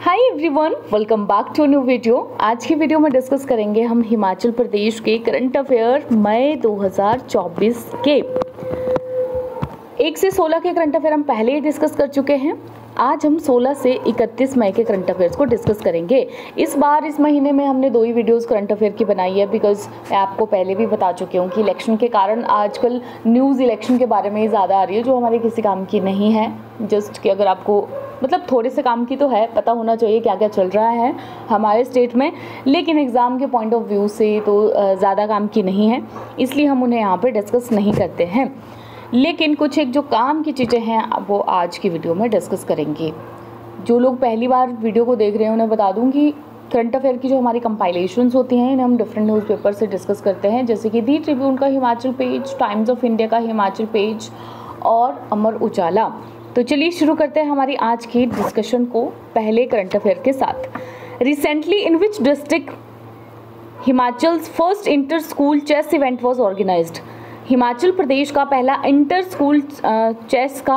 Hi everyone, welcome back to new video. आज की video में डिस्कस करेंगे हम हिमाचल प्रदेश के करंट अफेयर मई 2024 के 1 से 16 के करंट अफेयर हम पहले ही डिस्कस कर चुके हैं। आज हम 16 से 31 मई के करंट अफेयर्स को डिस्कस करेंगे। इस बार इस महीने में हमने 2 ही वीडियोस करंट अफेयर की बनाई है, बिकॉज मैं आपको पहले भी बता चुकी हूँ कि इलेक्शन के कारण आजकल न्यूज़ इलेक्शन के बारे में ही ज़्यादा आ रही है, जो हमारे किसी काम की नहीं है। जस्ट कि अगर आपको मतलब थोड़े से काम की तो है, पता होना चाहिए क्या क्या चल रहा है हमारे स्टेट में, लेकिन एग्ज़ाम के पॉइंट ऑफ व्यू से तो ज़्यादा काम की नहीं है, इसलिए हम उन्हें यहाँ पे डिस्कस नहीं करते हैं। लेकिन कुछ एक जो काम की चीज़ें हैं वो आज की वीडियो में डिस्कस करेंगे। जो लोग पहली बार वीडियो को देख रहे हैं उन्हें बता दूँ कि करंट अफेयर की जो हमारी कंपाइलेशंस होती हैं इन्हें हम डिफरेंट न्यूज़पेपर से डिस्कस करते हैं, जैसे कि दी ट्रिब्यून का Himachal page, times of India का हिमाचल पेज और अमर उजाला। तो चलिए शुरू करते हैं हमारी आज की डिस्कशन को पहले करंट अफेयर के साथ। Recently in which district Himachal's first inter school chess event was organised. Himachal Pradesh का पहला इंटर स्कूल चेस का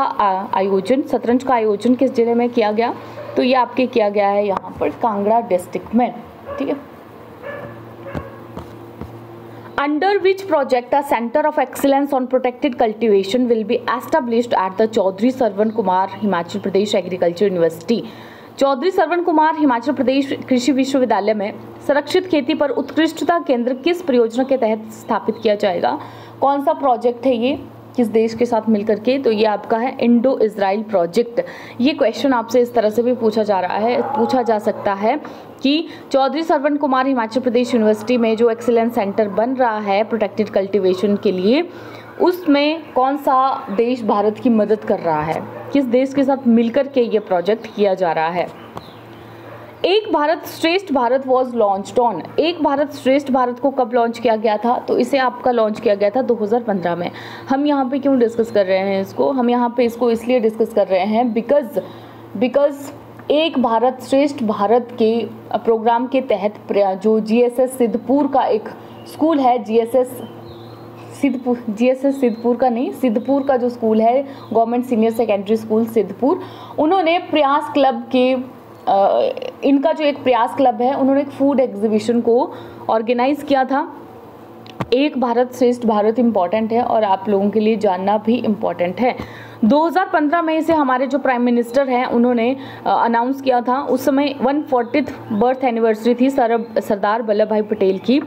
आयोजन, शतरंज का आयोजन किस जिले में किया गया? तो ये आपके किया गया है यहाँ पर कांगड़ा डिस्ट्रिक्ट में। ठीक है। Under which project a centre of excellence on protected cultivation will be established at the Chaudhary Sarwan Kumar Himachal Pradesh agriculture university. Chaudhary Sarwan Kumar Himachal Pradesh कृषि विश्वविद्यालय में संरक्षित खेती पर उत्कृष्टता केंद्र किस परियोजना के तहत स्थापित किया जाएगा? कौन सा प्रोजेक्ट है ये, किस देश के साथ मिलकर के? तो ये आपका है इंडो इजराइल प्रोजेक्ट। ये क्वेश्चन आपसे इस तरह से भी पूछा जा सकता है कि चौधरी सरवण कुमार हिमाचल प्रदेश यूनिवर्सिटी में जो एक्सीलेंस सेंटर बन रहा है प्रोटेक्टेड कल्टीवेशन के लिए, उसमें कौन सा देश भारत की मदद कर रहा है, किस देश के साथ मिलकर के ये प्रोजेक्ट किया जा रहा है? एक भारत श्रेष्ठ भारत वॉज लॉन्च्ड ऑन। एक भारत श्रेष्ठ भारत को कब लॉन्च किया गया था? तो इसे आपका लॉन्च किया गया था 2015 में। हम यहाँ पे क्यों डिस्कस कर रहे हैं इसको? हम यहाँ पे इसको इसलिए डिस्कस कर रहे हैं बिकॉज एक भारत श्रेष्ठ भारत के प्रोग्राम के तहत जो जीएसएस सिद्धपुर का एक स्कूल है, जीएसएस सिद्धपुर का नहीं, सिद्धपुर का जो स्कूल है government senior secondary school Siddhpur, उन्होंने प्रयास क्लब के इनका जो एक प्रयास क्लब है, उन्होंने एक फूड एग्जीबिशन को ऑर्गेनाइज किया था। एक भारत श्रेष्ठ भारत इम्पॉर्टेंट है और आप लोगों के लिए जानना भी इम्पॉर्टेंट है। 2015 में से हमारे जो प्राइम मिनिस्टर हैं उन्होंने अनाउंस किया था। उस समय 140th बर्थ एनिवर्सरी थी सरदार वल्लभ भाई पटेल की।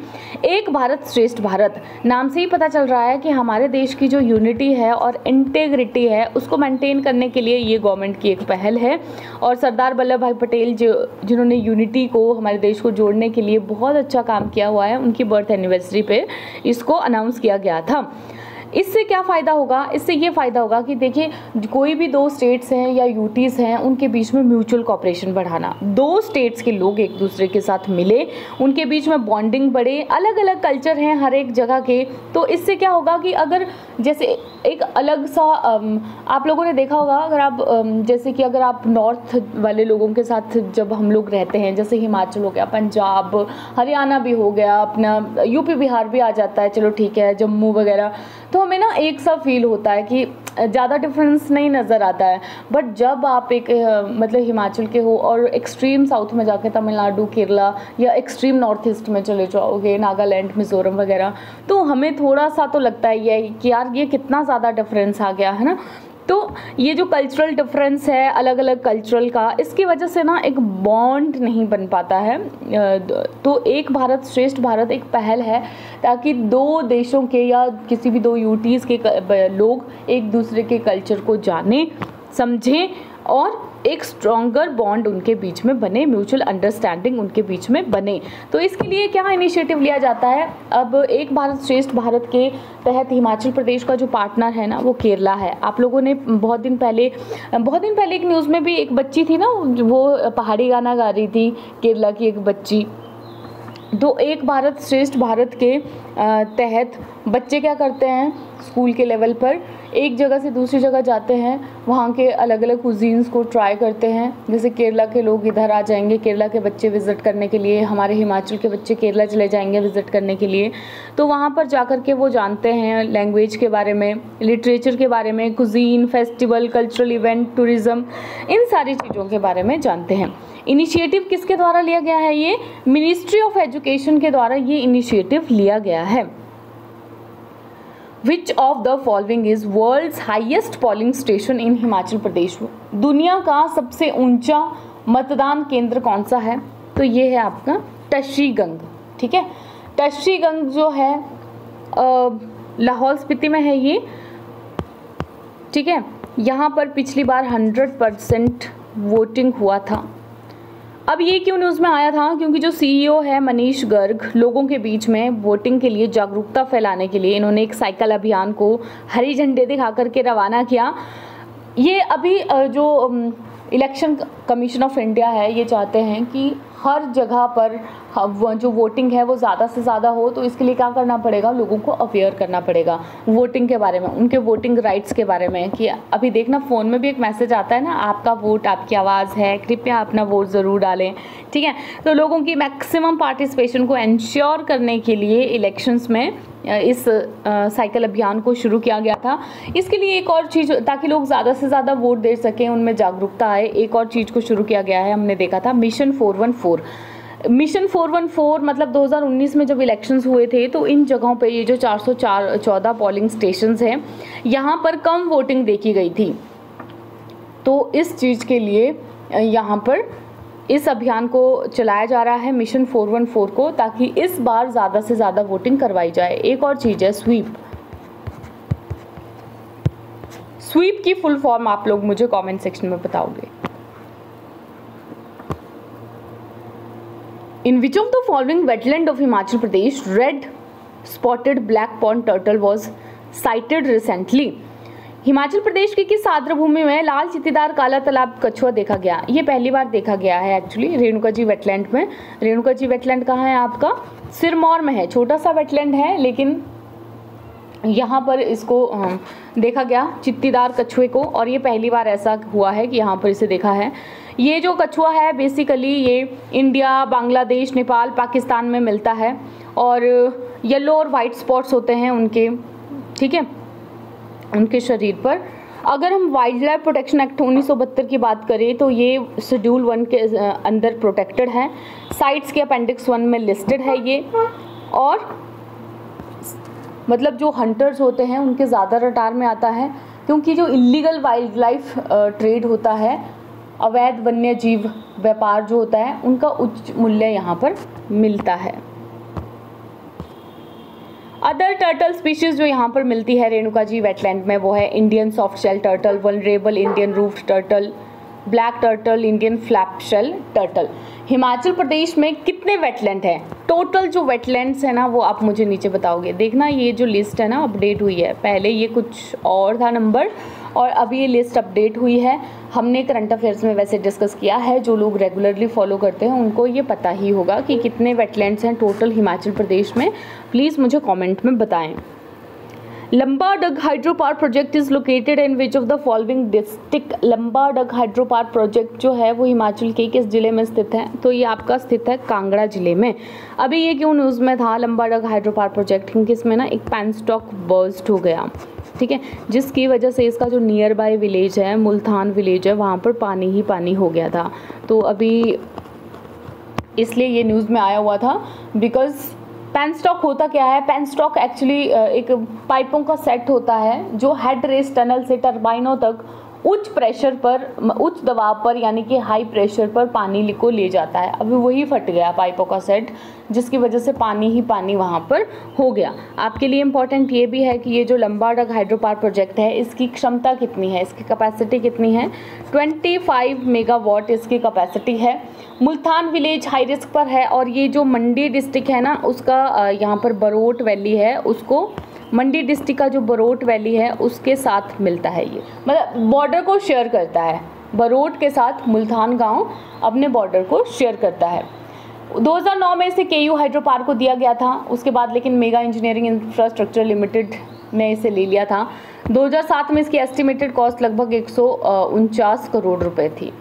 एक भारत श्रेष्ठ भारत नाम से ही पता चल रहा है कि हमारे देश की जो यूनिटी है और इंटेग्रिटी है उसको मेंटेन करने के लिए ये गवर्नमेंट की एक पहल है। और सरदार वल्लभ भाई पटेल जिन्होंने यूनिटी को, हमारे देश को जोड़ने के लिए बहुत अच्छा काम किया हुआ है, उनकी बर्थ एनिवर्सरी पे इसको अनाउंस किया गया था। इससे क्या फ़ायदा होगा? इससे ये फ़ायदा होगा कि देखिए, कोई भी 2 स्टेट्स हैं या यूटीज़ हैं, उनके बीच में म्यूचुअल कॉपरेशन बढ़ाना, 2 स्टेट्स के लोग एक दूसरे के साथ मिले, उनके बीच में बॉन्डिंग बढ़े। अलग अलग कल्चर हैं हर एक जगह के, तो इससे क्या होगा कि अगर जैसे एक अलग सा आप लोगों ने देखा होगा, अगर आप जैसे कि अगर आप नॉर्थ वाले लोगों के साथ जब हम लोग रहते हैं, जैसे हिमाचल हो गया, पंजाब, हरियाणा भी हो गया, अपना यूपी बिहार भी आ जाता है, चलो ठीक है, जम्मू वगैरह, तो हमें ना एक सा फील होता है कि ज़्यादा डिफरेंस नहीं नज़र आता है। बट जब आप एक मतलब हिमाचल के हो और एक्सट्रीम साउथ में जाके तमिलनाडु, केरला या एक्सट्रीम नॉर्थ ईस्ट में चले जाओगे, नागालैंड, मिज़ोरम वगैरह, तो हमें थोड़ा सा तो लगता है ये कि यार ये कितना ज़्यादा डिफरेंस आ गया है ना। तो ये जो कल्चरल डिफरेंस है अलग अलग कल्चरल का, इसकी वजह से ना एक बॉन्ड नहीं बन पाता है। तो एक भारत श्रेष्ठ भारत एक पहल है ताकि 2 देशों के या किसी भी 2 यूटीज़ के लोग एक दूसरे के कल्चर को जाने, समझें और एक स्ट्रॉन्गर बॉन्ड उनके बीच में बने, म्यूचुअल अंडरस्टैंडिंग उनके बीच में बने। तो इसके लिए क्या इनिशिएटिव लिया जाता है? अब एक भारत श्रेष्ठ भारत के तहत हिमाचल प्रदेश का जो पार्टनर है ना वो केरला है। आप लोगों ने बहुत दिन पहले एक न्यूज़ में भी एक बच्ची थी ना, वो पहाड़ी गाना गा रही थी, केरला की एक बच्ची। तो एक भारत श्रेष्ठ भारत के तहत बच्चे क्या करते हैं, स्कूल के लेवल पर एक जगह से दूसरी जगह जाते हैं, वहाँ के अलग अलग कुजीन्स को ट्राई करते हैं। जैसे केरला के लोग इधर आ जाएंगे, केरला के बच्चे विज़िट करने के लिए, हमारे हिमाचल के बच्चे केरला चले जाएंगे विज़िट करने के लिए। तो वहाँ पर जाकर के वो जानते हैं लैंग्वेज के बारे में, लिटरेचर के बारे में, cuisine, festival, cultural event, tourism, इन सारी चीज़ों के बारे में जानते हैं। इनिशिएटिव किसके द्वारा लिया गया है? ये मिनिस्ट्री ऑफ एजुकेशन के द्वारा ये इनिशिएटिव लिया गया है। Which of the following is world's highest polling station in Himachal Pradesh? दुनिया का सबसे ऊंचा मतदान केंद्र कौन सा है? तो ये है आपका टशीगंग। ठीक है, टशीगंग जो है लाहौल स्पीति में है ये। ठीक है, यहाँ पर पिछली बार 100% वोटिंग हुआ था। अब ये क्यों न्यूज़ में आया था? क्योंकि जो CEO है मनीष गर्ग, लोगों के बीच में वोटिंग के लिए जागरूकता फैलाने के लिए इन्होंने एक साइकिल अभियान को हरी झंडे दिखा करके रवाना किया। ये अभी जो इलेक्शन कमीशन ऑफ इंडिया है ये चाहते हैं कि हर जगह पर जो वोटिंग है वो ज़्यादा से ज़्यादा हो, तो इसके लिए क्या करना पड़ेगा? लोगों को अवेयर करना पड़ेगा वोटिंग के बारे में, उनके वोटिंग राइट्स के बारे में। कि अभी देखना फ़ोन में भी एक मैसेज आता है ना, आपका वोट आपकी आवाज़ है, कृपया अपना वोट ज़रूर डालें। ठीक है, तो लोगों की मैक्सिमम पार्टिसिपेशन को इंश्योर करने के लिए इलेक्शंस में इस साइकिल अभियान को शुरू किया गया था। इसके लिए एक और चीज़, ताकि लोग ज़्यादा से ज़्यादा वोट दे सकें, उनमें जागरूकता आए, एक और चीज़ को शुरू किया गया है। हमने देखा था मिशन 414। मिशन 414 मतलब 2019 में जब इलेक्शंस हुए थे तो इन जगहों पे ये जो 414 पोलिंग स्टेशंस हैं यहाँ पर कम वोटिंग देखी गई थी। तो इस चीज़ के लिए यहाँ पर इस अभियान को चलाया जा रहा है, मिशन 414 को, ताकि इस बार ज़्यादा से ज़्यादा वोटिंग करवाई जाए। एक और चीज़ है स्वीप। स्वीप की फुल फॉर्म आप लोग मुझे कमेंट सेक्शन में बताओगे। In which of the following wetland of Himachal Pradesh red spotted black pond turtle was sighted recently? Himachal Pradesh की किस आर्द्रभूमि में लाल चित्तीदार काला तालाब कछुआ देखा गया? ये पहली बार देखा गया है एक्चुअली रेणुका जी वेटलैंड में। रेणुका जी वेटलैंड कहाँ है आपका? सिरमौर में है। छोटा सा वेटलैंड है, लेकिन यहाँ पर इसको देखा गया चित्तीदार कछुए को, और ये पहली बार ऐसा हुआ है कि यहाँ पर इसे देखा है। ये जो कछुआ है बेसिकली ये इंडिया, बांग्लादेश, नेपाल, पाकिस्तान में मिलता है, और येलो और वाइट स्पॉट्स होते हैं उनके, ठीक है, उनके शरीर पर। अगर हम वाइल्ड लाइफ प्रोटेक्शन एक्ट 1972 की बात करें तो ये शेड्यूल 1 के अंदर प्रोटेक्टेड है, साइट्स के अपेंडिक्स 1 में लिस्टेड है ये, और मतलब जो हंटर्स होते हैं उनके ज़्यादा रडार में आता है, क्योंकि जो इलीगल वाइल्ड लाइफ ट्रेड होता है, अवैध वन्य जीव व्यापार जो होता है, उनका उच्च मूल्य यहाँ पर मिलता है। अदर टर्टल स्पीशीज जो यहाँ पर मिलती है रेणुका जी वेटलैंड में वो है Indian soft shell turtle, vulnerable Indian roofed turtle, black turtle, Indian flap shell turtle. Himachal Pradesh में कितने वेटलैंड हैं? टोटल जो वेटलैंड्स है ना वो आप मुझे नीचे बताओगे। देखना ये जो लिस्ट है ना अपडेट हुई है, पहले ये कुछ और था नंबर और अभी ये लिस्ट अपडेट हुई है। हमने करंट अफेयर्स में वैसे डिस्कस किया है, जो लोग रेगुलरली फॉलो करते हैं उनको ये पता ही होगा कि कितने वेटलैंड्स हैं टोटल हिमाचल प्रदेश में। प्लीज़ मुझे कमेंट में बताएं। Lambadug hydro power project is located in which of the following district? Lambadug hydro power project जो है वो हिमाचल के किस जिले में स्थित है? तो ये आपका स्थित है कांगड़ा जिले में। अभी ये क्यों न्यूज़ में था लंबाडग हाइड्रो पावर प्रोजेक्ट? क्योंकि इसमें ना एक पेनस्टॉक बर्स्ट हो गया, ठीक है, जिसकी वजह से इसका जो नियर बाय विलेज है, मुल्तान विलेज है, वहाँ पर पानी ही पानी हो गया था। तो अभी इसलिए ये न्यूज़ में आया हुआ था। बिकॉज पेनस्टॉक होता क्या है? पेनस्टॉक एक्चुअली एक पाइपों का सेट होता है जो हेड रेस टनल से टरबाइनों तक उच्च प्रेशर पर, उच्च दबाव पर, यानी कि हाई प्रेशर पर पानी को ले जाता है। अभी वही फट गया पाइपों का सेट, जिसकी वजह से पानी ही पानी वहाँ पर हो गया। आपके लिए इम्पॉर्टेंट ये भी है कि ये जो लंबाडग हाइड्रो पावर प्रोजेक्ट है इसकी क्षमता कितनी है, इसकी कैपेसिटी कितनी है? 25 मेगावाट इसकी कैपेसिटी है। मुल्तान विलेज हाई रिस्क पर है, और ये जो मंडी डिस्ट्रिक्ट है ना उसका यहाँ पर बरोट वैली है, उसको मंडी डिस्ट्रिक्ट का जो बरोट वैली है उसके साथ मिलता है। ये मतलब बॉर्डर को शेयर करता है, बरोट के साथ मुल्तान गांव अपने बॉर्डर को शेयर करता है। 2009 में इसे KU हाइड्रो पार्क को दिया गया था, उसके बाद लेकिन मेगा इंजीनियरिंग इंफ्रास्ट्रक्चर लिमिटेड ने इसे ले लिया था। 2007 में इसकी एस्टिमेटेड कॉस्ट लगभग 149 करोड़ रुपए थी।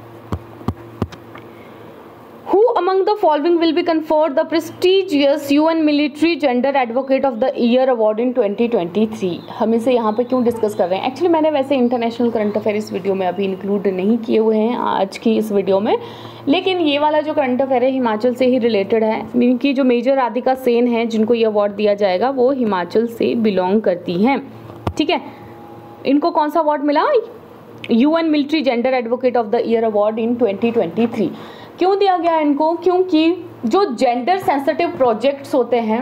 Who among the following will be conferred the prestigious UN Military Gender Advocate of the Year Award in 2023? हम इसे यहाँ पे क्यों डिस्कस कर रहे हैं? एक्चुअली मैंने वैसे इंटरनेशनल करंट अफेयर इस वीडियो में अभी इंक्लूड नहीं किए हुए हैं आज की इस वीडियो में, लेकिन ये वाला जो करंट अफेयर है हिमाचल से ही रिलेटेड है। इनकी जो मेजर राधिका सेन है जिनको ये अवार्ड दिया जाएगा वो हिमाचल से बिलोंग करती हैं, ठीक है। इनको कौन सा अवार्ड मिला? UN military gender advocate of the year award in 2023। क्यों दिया गया इनको? क्योंकि जो जेंडर सेंसिटिव प्रोजेक्ट्स होते हैं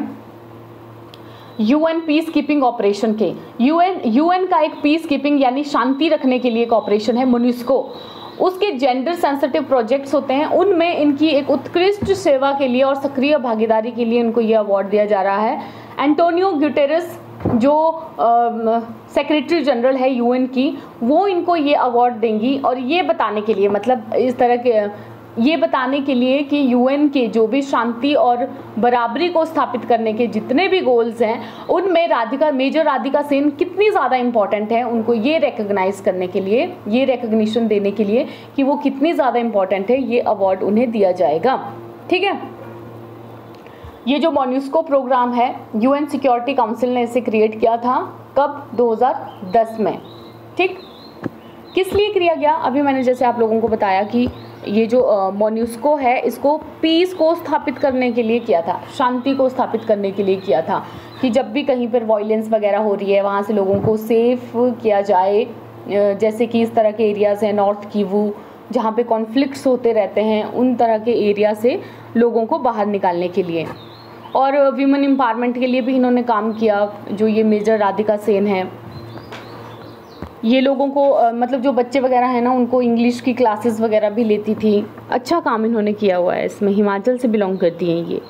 UN पीस कीपिंग ऑपरेशन के, UN का एक पीस कीपिंग यानी शांति रखने के लिए एक ऑपरेशन है मोनिस्को, उसके जेंडर सेंसिटिव प्रोजेक्ट्स होते हैं, उनमें इनकी एक उत्कृष्ट सेवा के लिए और सक्रिय भागीदारी के लिए इनको ये अवार्ड दिया जा रहा है। एंटोनियो गुटेरेस जो सेक्रेटरी जनरल है UN की, वो इनको ये अवार्ड देंगी और ये बताने के लिए, मतलब इस तरह के ये बताने के लिए कि UN के जो भी शांति और बराबरी को स्थापित करने के जितने भी गोल्स हैं उनमें मेजर राधिका सेन कितनी ज़्यादा इम्पॉर्टेंट है, उनको ये रिकग्नाइज करने के लिए, ये रिकग्निशन देने के लिए कि वो कितनी ज़्यादा इम्पॉर्टेंट है, ये अवार्ड उन्हें दिया जाएगा, ठीक है। ये जो मोनिस्को प्रोग्राम है UN सिक्योरिटी काउंसिल ने इसे क्रिएट किया था, कब? 2010 में, ठीक। किस लिए किया गया? अभी मैंने जैसे आप लोगों को बताया कि ये जो मोनिस्को है इसको पीस को स्थापित करने के लिए किया था, शांति को स्थापित करने के लिए किया था, कि जब भी कहीं पर वायलेंस वगैरह हो रही है वहाँ से लोगों को सेफ किया जाए, जैसे कि इस तरह के एरियाज़ हैं नॉर्थ किवू जहाँ पे कॉन्फ्लिक्ट्स होते रहते हैं, उन तरह के एरिया से लोगों को बाहर निकालने के लिए। और वीमेन एम्पावरमेंट के लिए भी इन्होंने काम किया। जो ये मेजर राधिका सेन है, ये लोगों को मतलब जो बच्चे वगैरह हैं ना उनको इंग्लिश की क्लासेस वगैरह भी लेती थी। अच्छा काम इन्होंने किया हुआ है, इसमें हिमाचल से बिलोंग करती हैं ये।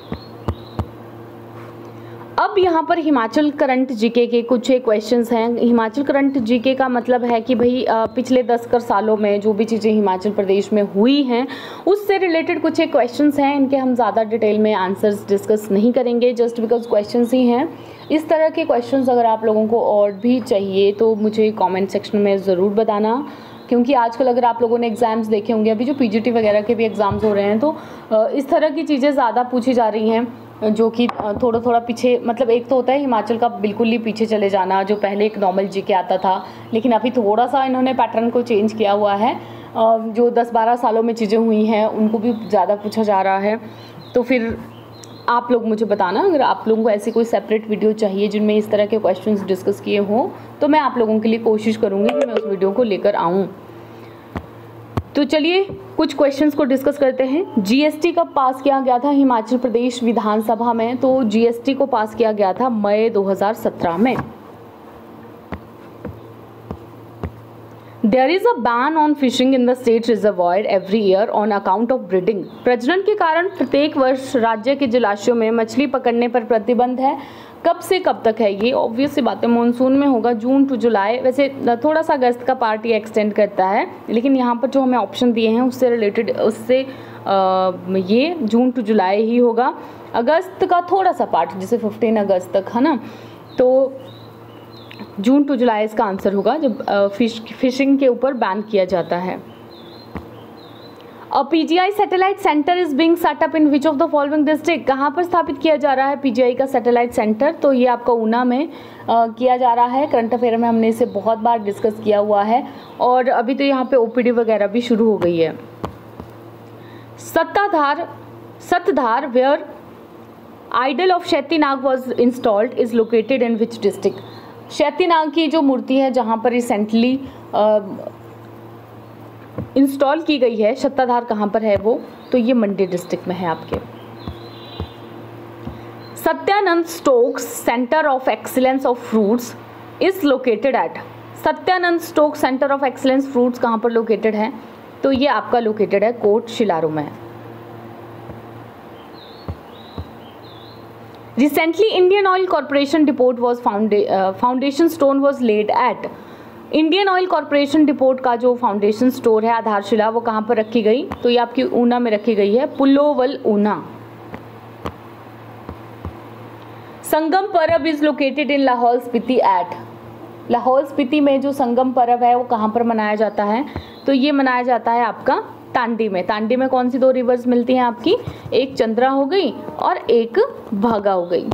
अब यहाँ पर हिमाचल करंट जीके के कुछ क्वेश्चंस हैं। हिमाचल करंट जीके का मतलब है कि भाई पिछले 10 सालों में जो भी चीज़ें हिमाचल प्रदेश में हुई हैं उससे रिलेटेड कुछ क्वेश्चंस हैं। इनके हम ज़्यादा डिटेल में आंसर्स डिस्कस नहीं करेंगे, जस्ट बिकॉज क्वेश्चंस ही हैं। इस तरह के क्वेश्चंस अगर आप लोगों को और भी चाहिए तो मुझे कमेंट सेक्शन में ज़रूर बताना, क्योंकि आजकल अगर आप लोगों ने एग्ज़ाम्स देखे होंगे, अभी जो PGT वगैरह के भी एग्ज़ाम्स हो रहे हैं, तो इस तरह की चीज़ें ज़्यादा पूछी जा रही हैं जो कि थोड़ा पीछे, मतलब एक तो होता है हिमाचल का बिल्कुल ही पीछे चले जाना, जो पहले एक नॉर्मल जीके आता था, लेकिन अभी थोड़ा सा इन्होंने पैटर्न को चेंज किया हुआ है। जो 10-12 सालों में चीज़ें हुई हैं उनको भी ज़्यादा पूछा जा रहा है। तो फिर आप लोग मुझे बताना, अगर आप लोगों को ऐसी कोई सेपरेट वीडियो चाहिए जिनमें इस तरह के क्वेश्चंस डिस्कस किए हों तो मैं आप लोगों के लिए कोशिश करूँगी कि मैं उस वीडियो को लेकर आऊँ। तो चलिए कुछ क्वेश्चंस को डिस्कस करते हैं। GST कब पास किया गया था हिमाचल प्रदेश विधानसभा में? तो GST को पास किया गया था मई 2017 में। There is a ban on fishing in the state reservoir every year on account of breeding. प्रजनन के कारण प्रत्येक वर्ष राज्य के जलाशयों में मछली पकड़ने पर प्रतिबंध है। कब से कब तक है ये? ऑब्वियस सी बात है, मानसून में होगा, जून टू जुलाई। वैसे थोड़ा सा अगस्त का पार्ट ये एक्सटेंड करता है, लेकिन यहाँ पर जो हमें ऑप्शन दिए हैं उससे रिलेटेड ये जून टू जुलाई ही होगा। अगस्त का थोड़ा सा पार्ट जैसे 15 अगस्त तक है ना, तो जून टू जुलाई इसका आंसर होगा जब फिशिंग के ऊपर बैन किया जाता है। PGI satellite centre is being set up in which of the following district? कहाँ पर स्थापित किया जा रहा है PGI का सैटेलाइट सेंटर? तो ये आपका ऊना में किया जा रहा है। करंट अफेयर में हमने इसे बहुत बार डिस्कस किया हुआ है और अभी तो यहाँ पे OPD वगैरह भी शुरू हो गई है। Sattadhar where idol of Shaitinag was installed is located in which district? Shaitinag की जो मूर्ति है जहाँ पर रिसेंटली इंस्टॉल की गई है, सत्ताधार कहाँ पर है वो? तो ये मंडी डिस्ट्रिक्ट में है आपके। Satyanand Stokes centre of excellence of fruits is located eight? Satyanand Stokes centre of excellence fruits कहाँ पर लोकेटेड है? तो ये आपका लोकेटेड है कोट शिलारू में। Recently, Indian Oil Corporation Depot was foundation stone was laid at? Indian oil corporation depot का जो फाउंडेशन स्टोर है, आधारशिला, वो कहाँ पर रखी गई? तो ये आपकी ऊना में रखी गई है, पुलोवल Una. Sangam Parab is located in Lahaul Spiti at? Lahaul Spiti में जो संगम परब है वो कहाँ पर मनाया जाता है? तो ये मनाया जाता है आपका तांडी में। तांडी में कौन सी 2 रिवर्स मिलती हैं आपकी, एक चंद्रा हो गई और एक भागा हो गई।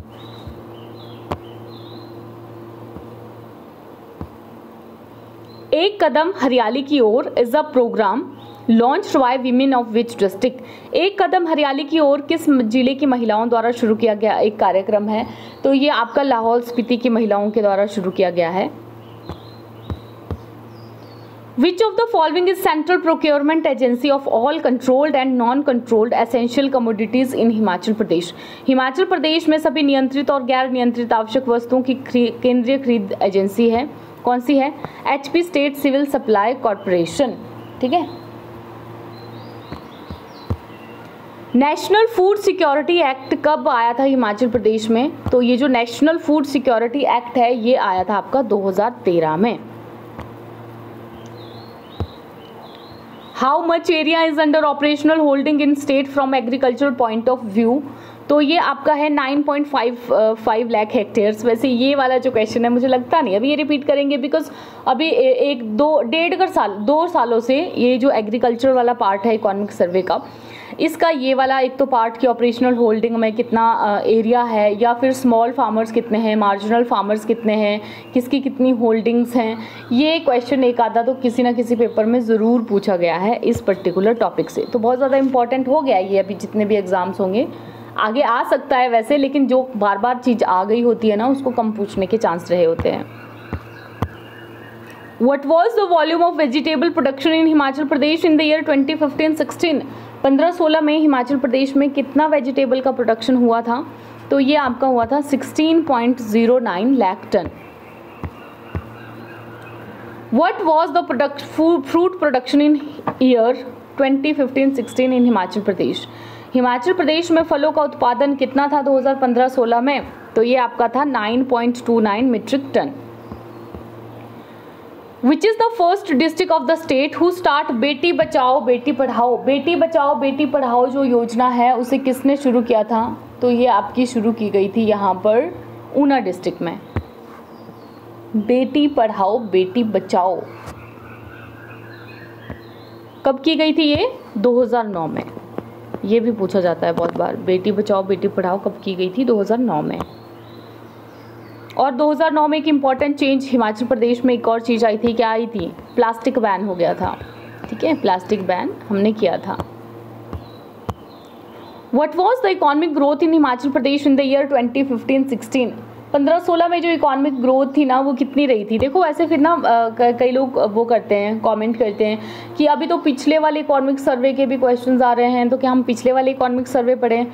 एक कदम हरियाली की ओर is a programme launch by women of which district. एक कदम हरियाली की ओर किस जिले की महिलाओं द्वारा शुरू किया गया एक कार्यक्रम है, तो ये आपका लाहौल स्पीति की महिलाओं के द्वारा शुरू किया गया है। Which of the following is central procurement agency of all controlled and non-controlled essential commodities in Himachal Pradesh. Himachal Pradesh में सभी नियंत्रित और गैर नियंत्रित आवश्यक वस्तुओं की केंद्रीय खरीद एजेंसी है, कौन सी है, HP state civil supply corporation. ठीक है। नेशनल फूड सिक्योरिटी एक्ट कब आया था हिमाचल प्रदेश में, तो ये जो नेशनल फूड सिक्योरिटी एक्ट है ये आया था आपका 2013 में। How much area is under operational holding in state from agricultural point of view, तो ये आपका है 9.55 लाख हेक्टेयर्स। वैसे ये वाला जो क्वेश्चन है मुझे लगता नहीं अभी ये रिपीट करेंगे, बिकॉज अभी एक दो 2 सालों से ये जो एग्रीकल्चर वाला पार्ट है इकोनॉमिक सर्वे का, इसका ये वाला एक तो पार्ट की ऑपरेशनल होल्डिंग में कितना एरिया है, या फिर स्मॉल फार्मर्स कितने हैं, मार्जिनल फार्मर्स कितने हैं, किसकी कितनी होल्डिंग्स हैं, ये क्वेश्चन एक आधा तो किसी ना किसी पेपर में ज़रूर पूछा गया है इस पर्टिकुलर टॉपिक से। तो बहुत ज़्यादा इंपॉर्टेंट हो गया ये, अभी जितने भी एग्जाम्स होंगे आगे आ सकता है वैसे, लेकिन जो बार बार चीज़ आ गई होती है ना उसको कम पूछने के चांस रहे होते हैं। What was the volume of vegetable production in Himachal Pradesh in the year 2015-16? 15-16 में हिमाचल प्रदेश में कितना वेजिटेबल का प्रोडक्शन हुआ था, तो ये आपका हुआ था 16.09 लाख टन। What was the fruit production in year 2015-16 in Himachal Pradesh? Himachal Pradesh में फलों का उत्पादन कितना था 2015-16 में, तो ये आपका था 9.29 metric ton. Which is the first district of the state who start Beti Bachao Beti Padhao? Beti Bachao Beti Padhao जो योजना है उसे किसने शुरू किया था, तो ये आपकी शुरू की गई थी यहाँ पर ऊना डिस्ट्रिक्ट में। बेटी पढ़ाओ बेटी बचाओ कब की गई थी ये, 2009 में। ये भी पूछा जाता है बहुत बार, बेटी बचाओ बेटी पढ़ाओ कब की गई थी, 2009 में। और 2009 में एक इम्पॉर्टेंट चेंज हिमाचल प्रदेश में एक और चीज़ आई थी, क्या आई थी, प्लास्टिक बैन हो गया था। ठीक है, प्लास्टिक बैन हमने किया था। What was the economic growth in Himachal Pradesh in the year 2015-16? 15-16 में जो इकोनॉमिक ग्रोथ थी ना वो कितनी रही थी। देखो ऐसे फिर ना कई लोग वो करते हैं, कमेंट करते हैं कि अभी तो पिछले वाले इकोनॉमिक सर्वे के भी क्वेश्चंस आ रहे हैं, तो क्या हम पिछले वाले इकोनॉमिक सर्वे पढ़ें?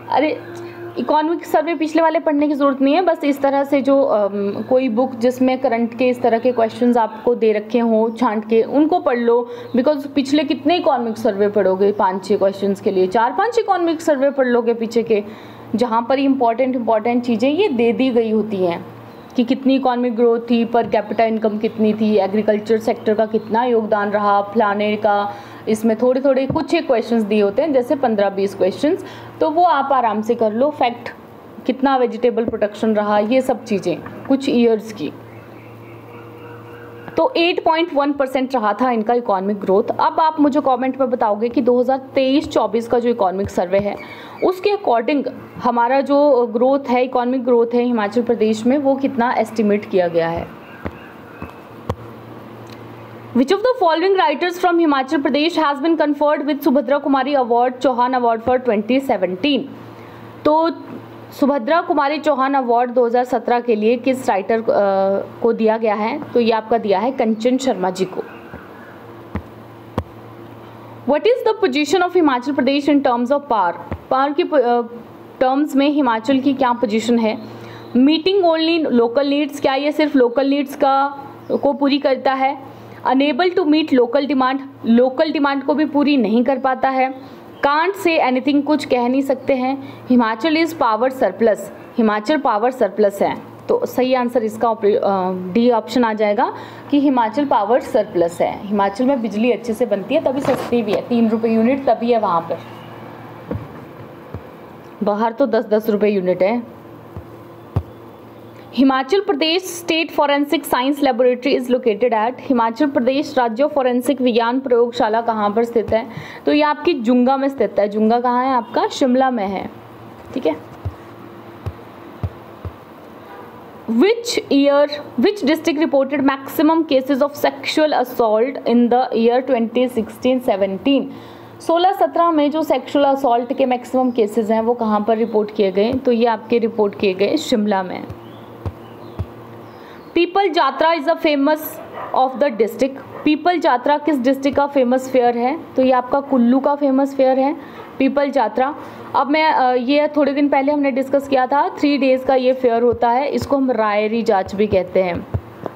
अरे इकोनॉमिक सर्वे पिछले वाले पढ़ने की ज़रूरत नहीं है, बस इस तरह से जो कोई बुक जिसमें करंट के इस तरह के क्वेश्चंस आपको दे रखे हों छांट के, उनको पढ़ लो। बिकॉज पिछले कितने इकोनॉमिक सर्वे पढ़ोगे 5-6 क्वेश्चंस के लिए, 4-5 इकोनॉमिक सर्वे पढ़ लोगे पीछे के, जहाँ पर इंपॉर्टेंट चीज़ें ये दे दी गई होती हैं कि कितनी इकोनॉमिक ग्रोथ थी, पर कैपिटा इनकम कितनी थी, एग्रीकल्चर सेक्टर का कितना योगदान रहा, फलाने का, इसमें थोड़े कुछ एक क्वेश्चंस दिए होते हैं जैसे 15-20 क्वेश्चंस, तो वो आप आराम से कर लो। फैक्ट कितना वेजिटेबल प्रोडक्शन रहा, ये सब चीज़ें कुछ ईयर्स की, तो 8.1% रहा था इनका इकोनॉमिक ग्रोथ। अब आप मुझे कमेंट में बताओगे कि 2023-24 का जो इकोनॉमिक सर्वे है उसके अकॉर्डिंग हमारा जो ग्रोथ है, इकोनॉमिक ग्रोथ है हिमाचल प्रदेश में, वो कितना एस्टिमेट किया गया है। Which of the following writers from Himachal Pradesh has been conferred with Subhadra Kumari award, Chauhan award for 2017? तो सुभद्रा कुमारी चौहान अवार्ड 2017 के लिए किस राइटर को दिया गया है, तो ये आपका दिया है कंचन शर्मा जी को। What is the position of Himachal Pradesh in terms of power? Power की टर्म्स में हिमाचल की क्या पोजीशन है? मीटिंग ओनली लोकल नीड्स, क्या ये सिर्फ लोकल नीड्स को पूरी करता है? Unable to meet local demand, local demand को भी पूरी नहीं कर पाता है। कांट से एनीथिंग, कुछ कह नहीं सकते हैं। Himachal is power surplus, Himachal power surplus है, तो सही आंसर इसका डी ऑप्शन आ जाएगा कि हिमाचल पावर सरप्लस है। हिमाचल में बिजली अच्छे से बनती है, तभी सस्ती भी है, 3 रुपये यूनिट तभी है वहाँ पर, बाहर तो 10-10 रुपये यूनिट है। Himachal Pradesh state forensic science laboratory is located at, Himachal Pradesh राज्य फॉरेंसिक विज्ञान प्रयोगशाला कहाँ पर स्थित है? तो ये आपकी जुंगा में स्थित है। जुंगा कहाँ है आपका? शिमला में है। ठीक है। Which district reported maximum cases of sexual assault in the year 2016-17? 16-17 में जो सेक्सुअल असॉल्ट के मैक्सिमम केसेस हैं वो कहाँ पर रिपोर्ट किए गए? तो ये आपके रिपोर्ट किए गए शिमला में। Pipal Jatra is a famous of the district, Pipal Jatra किस डिस्ट्रिक्ट का फेमस फेयर है? तो ये आपका कुल्लू का फेमस फेयर है पीपल जात्रा। अब मैं ये थोड़े दिन पहले हमने डिस्कस किया था, 3 डेज़ का ये फेयर होता है, इसको हम रायरी जांच भी कहते हैं।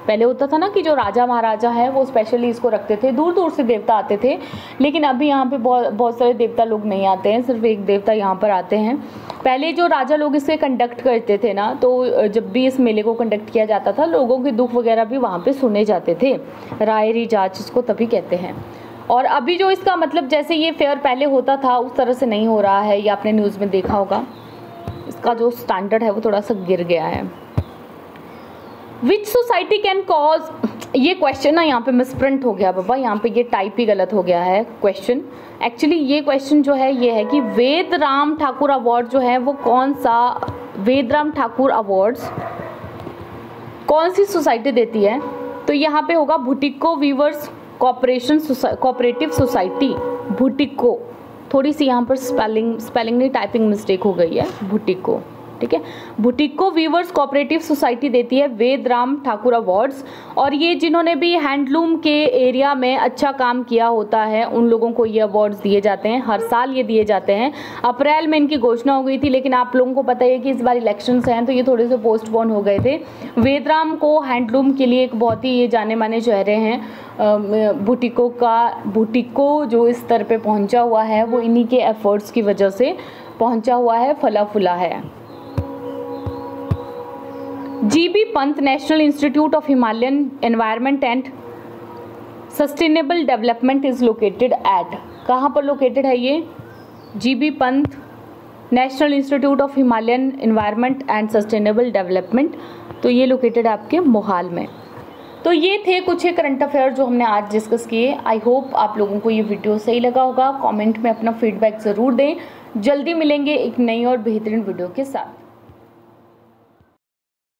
पहले होता था ना कि जो राजा महाराजा हैं वो स्पेशली इसको रखते थे, दूर दूर से देवता आते थे, लेकिन अभी यहाँ पे बहुत सारे देवता लोग नहीं आते हैं, सिर्फ एक देवता यहाँ पर आते हैं। पहले जो राजा लोग इसे कंडक्ट करते थे ना, तो जब भी इस मेले को कंडक्ट किया जाता था लोगों के दुख वगैरह भी वहाँ पे सुने जाते थे। रायरी जांच इसको तभी कहते हैं। और अभी जो इसका मतलब जैसे ये फेयर पहले होता था उस तरह से नहीं हो रहा है, ये आपने न्यूज़ में देखा होगा, इसका जो स्टैंडर्ड है वो थोड़ा सा गिर गया है। विच सोसाइटी कैन कॉज, ये क्वेश्चन ना यहाँ पे मिसप्रिंट हो गया बाबा, यहाँ पे ये टाइप ही गलत हो गया है क्वेश्चन। एक्चुअली ये क्वेश्चन जो है ये है कि वेदराम ठाकुर अवार्ड जो है वो कौन सा, वेदराम ठाकुर अवार्ड्स कौन सी सोसाइटी देती है? तो यहाँ पे होगा भुटिको वीवर्स कोऑपरेटिव सोसाइटी, भुटिको। थोड़ी सी यहाँ पर स्पेलिंग नहीं टाइपिंग मिस्टेक हो गई है, भुटिको। ठीक है, भुटिको वीवर्स कोऑपरेटिव सोसाइटी देती है वेदराम ठाकुर अवार्ड्स। और ये जिन्होंने भी हैंडलूम के एरिया में अच्छा काम किया होता है उन लोगों को ये अवार्ड्स दिए जाते हैं, हर साल ये दिए जाते हैं। अप्रैल में इनकी घोषणा हो गई थी, लेकिन आप लोगों को पता है कि इस बार इलेक्शंस हैं तो ये थोड़े से पोस्टपोन हो गए थे। वेदराम को हैंडलूम के लिए एक बहुत ही ये जाने माने चेहरे हैं। भुटिको जो इस स्तर पे पहुंचा हुआ है वो इन्हीं के एफर्ट्स की वजह से पहुंचा हुआ है, फला फुला है। GB Pant national institute of Himalayan environment and sustainable development is located eight, कहाँ पर लोकेटेड है ये? GB Pant national institute of Himalayan environment and sustainable development, तो ये लोकेटेड आपके मोहाल में। तो ये थे कुछ करंट अफेयर जो हमने आज डिस्कस किए। आई होप आप लोगों को ये वीडियो सही लगा होगा। कमेंट में अपना फीडबैक ज़रूर दें। जल्दी मिलेंगे एक नई और बेहतरीन वीडियो के साथ।